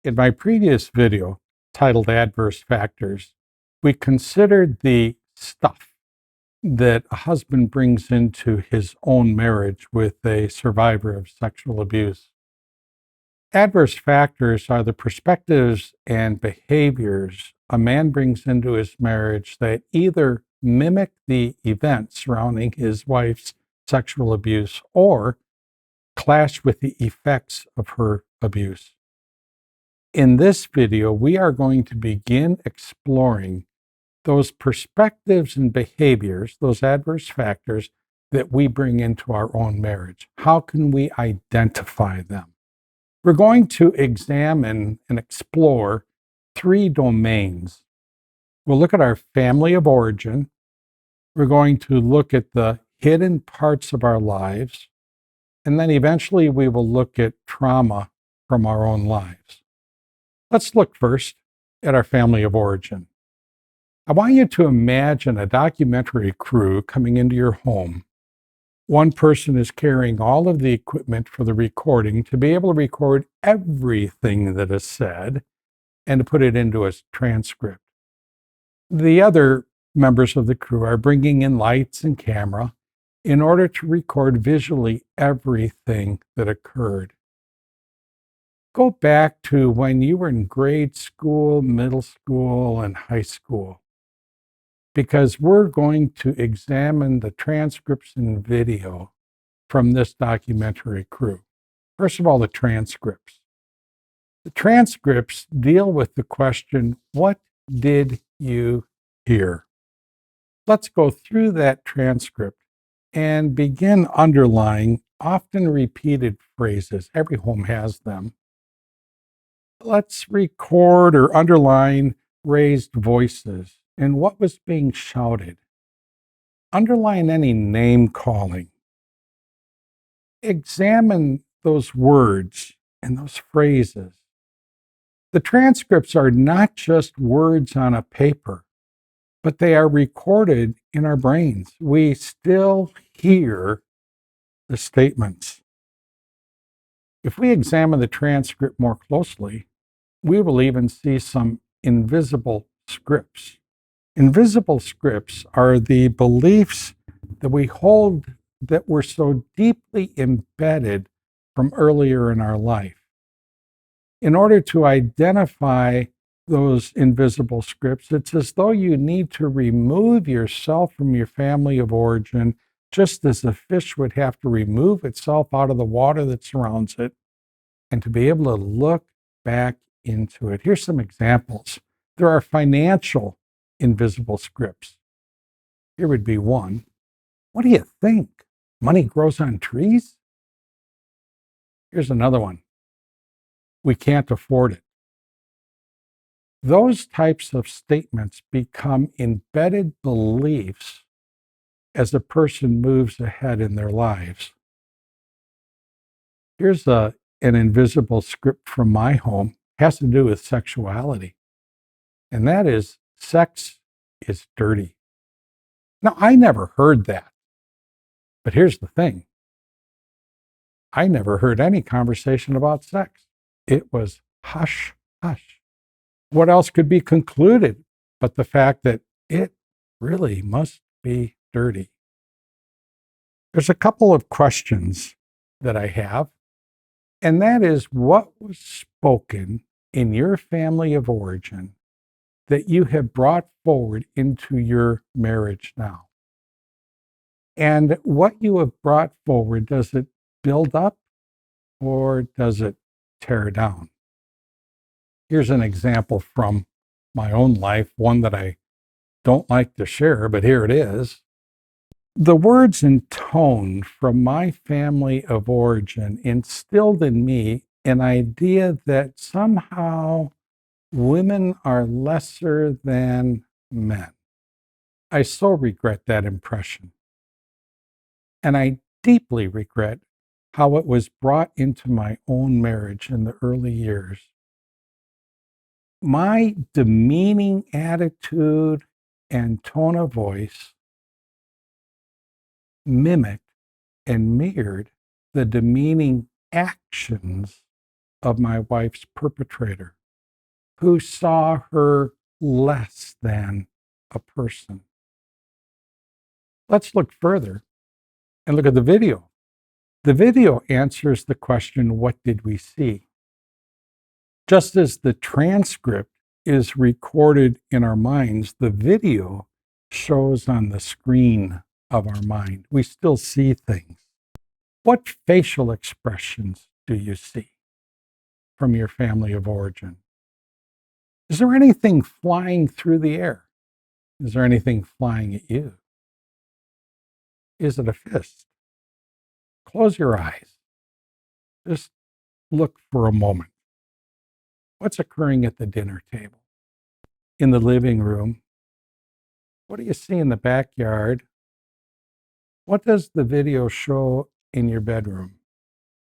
In my previous video titled Adverse Factors, we considered the stuff that a husband brings into his own marriage with a survivor of sexual abuse. Adverse factors are the perspectives and behaviors a man brings into his marriage that either mimic the events surrounding his wife's sexual abuse or clash with the effects of her abuse. In this video, we are going to begin exploring those perspectives and behaviors, those adverse factors that we bring into our own marriage. How can we identify them? We're going to examine and explore 3 domains. We'll look at our family of origin. We're going to look at the hidden parts of our lives. And then eventually we will look at trauma from our own lives. Let's look first at our family of origin. I want you to imagine a documentary crew coming into your home. One person is carrying all of the equipment for the recording to be able to record everything that is said and to put it into a transcript. The other members of the crew are bringing in lights and camera in order to record visually everything that occurred. Go back to when you were in grade school, middle school, and high school, because we're going to examine the transcripts and video from this documentary crew. First of all, the transcripts. The transcripts deal with the question, what did you hear? Let's go through that transcript and begin underlying often repeated phrases. Every home has them. Let's record or underline raised voices and what was being shouted. Underline any name calling. Examine those words and those phrases. The transcripts are not just words on a paper, but they are recorded in our brains. We still hear the statements. If we examine the transcript more closely, we will even see some invisible scripts. Invisible scripts are the beliefs that we hold that were so deeply embedded from earlier in our life. In order to identify those invisible scripts, it's as though you need to remove yourself from your family of origin, just as a fish would have to remove itself out of the water that surrounds it, and to be able to look back into it. Here's some examples. There are financial invisible scripts. Here would be one. What do you think? Money grows on trees? Here's another one. We can't afford it. Those types of statements become embedded beliefs as a person moves ahead in their lives. Here's an invisible script from my home. It has to do with sexuality. And that is, sex is dirty. Now, I never heard that. But here's the thing. I never heard any conversation about sex. It was hush, hush. What else could be concluded but the fact that it really must be dirty? There's a couple of questions that I have, and that is, what was spoken in your family of origin that you have brought forward into your marriage now? And what you have brought forward, does it build up or does it tear down? Here's an example from my own life, one that I don't like to share, but here it is. The words and tone from my family of origin instilled in me an idea that somehow women are lesser than men. I so regret that impression. And I deeply regret how it was brought into my own marriage in the early years. My demeaning attitude and tone of voice mimicked and mirrored the demeaning actions of my wife's perpetrator. who saw her less than a person. Let's look further and look at the video. The video answers the question, what did we see? Just as the transcript is recorded in our minds, the video shows on the screen of our mind. We still see things. What facial expressions do you see from your family of origin? Is there anything flying through the air? Is there anything flying at you? Is it a fist? Close your eyes. Just look for a moment. What's occurring at the dinner table? In the living room? What do you see in the backyard? What does the video show in your bedroom?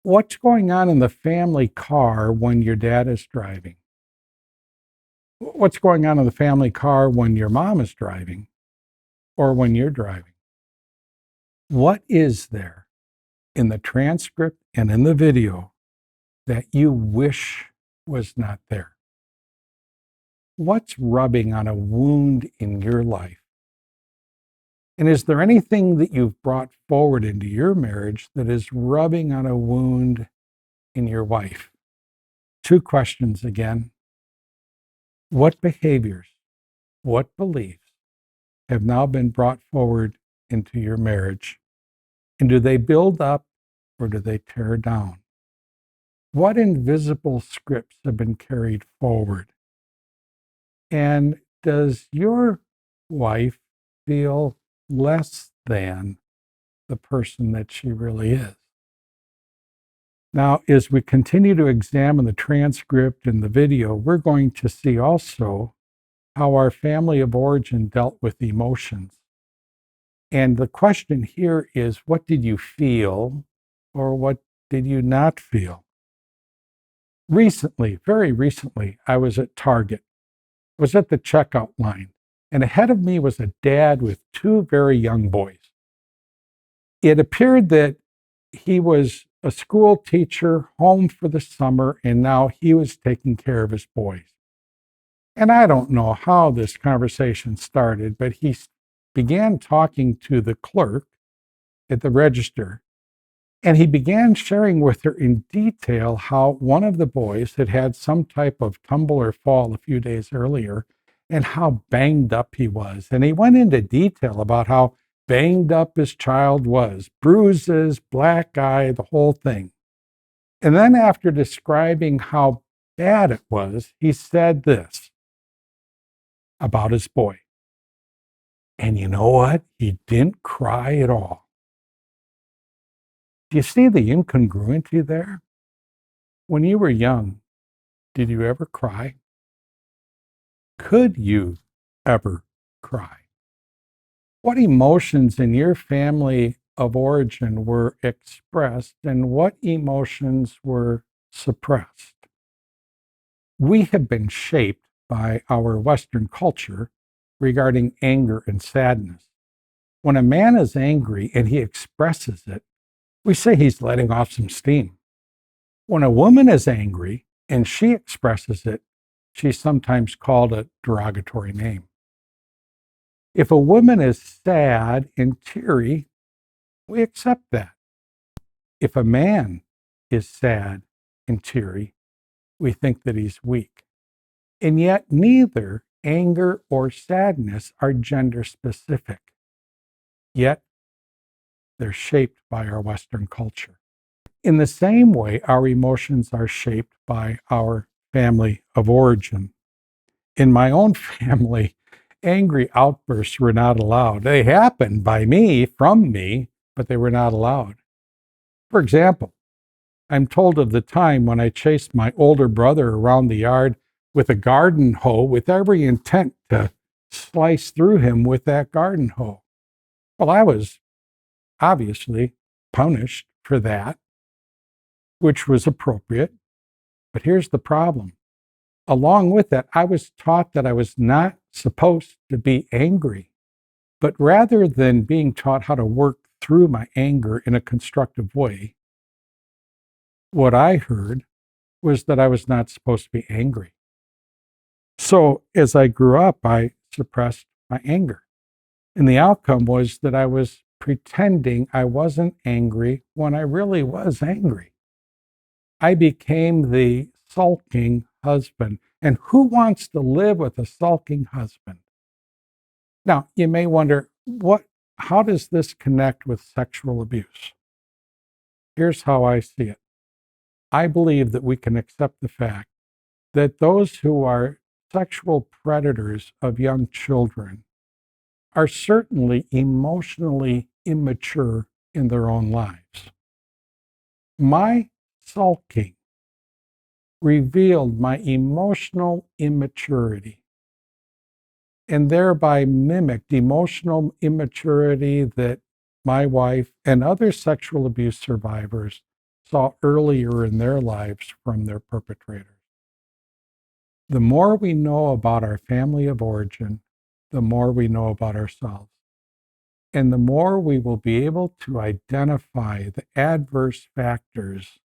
What's going on in the family car when your dad is driving? What's going on in the family car when your mom is driving or when you're driving? What is there in the transcript and in the video that you wish was not there? What's rubbing on a wound in your life? And is there anything that you've brought forward into your marriage that is rubbing on a wound in your wife? 2 questions again. What behaviors, what beliefs have now been brought forward into your marriage? And do they build up or do they tear down? What invisible scripts have been carried forward? And does your wife feel less than the person that she really is? Now, as we continue to examine the transcript and the video, we're going to see also how our family of origin dealt with emotions. And the question here is, what did you feel or what did you not feel? Recently, very recently, I was at Target. I was at the checkout line, and ahead of me was a dad with 2 very young boys. It appeared that he was a school teacher home for the summer, and now he was taking care of his boys. And I don't know how this conversation started, but he began talking to the clerk at the register, and he began sharing with her in detail how one of the boys had had some type of tumble or fall a few days earlier and how banged up he was. And he went into detail about how banged up his child was, bruises, black eye, the whole thing. And then after describing how bad it was, he said this about his boy. And you know what? He didn't cry at all. Do you see the incongruity there? When you were young, did you ever cry? Could you ever cry? What emotions in your family of origin were expressed and what emotions were suppressed? We have been shaped by our Western culture regarding anger and sadness. When a man is angry and he expresses it, we say he's letting off some steam. When a woman is angry and she expresses it, she's sometimes called a derogatory name. If a woman is sad and teary, we accept that. If a man is sad and teary, we think that he's weak. And yet neither anger or sadness are gender specific. Yet they're shaped by our Western culture. In the same way, our emotions are shaped by our family of origin. In my own family, angry outbursts were not allowed. They happened by me, from me, but they were not allowed. For example, I'm told of the time when I chased my older brother around the yard with a garden hoe with every intent to slice through him with that garden hoe. Well, I was obviously punished for that, which was appropriate. But here's the problem. Along with that, I was taught that I was not supposed to be angry. But rather than being taught how to work through my anger in a constructive way, what I heard was that I was not supposed to be angry. So as I grew up, I suppressed my anger. And the outcome was that I was pretending I wasn't angry when I really was angry. I became the sulking husband. And who wants to live with a sulking husband? Now, you may wonder, how does this connect with sexual abuse? Here's how I see it. I believe that we can accept the fact that those who are sexual predators of young children are certainly emotionally immature in their own lives. My sulking revealed my emotional immaturity and thereby mimicked emotional immaturity that my wife and other sexual abuse survivors saw earlier in their lives from their perpetrators. The more we know about our family of origin, the more we know about ourselves. And the more we will be able to identify the adverse factors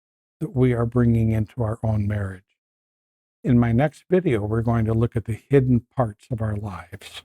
that we are bringing into our own marriage. In my next video, we're going to look at the hidden parts of our lives.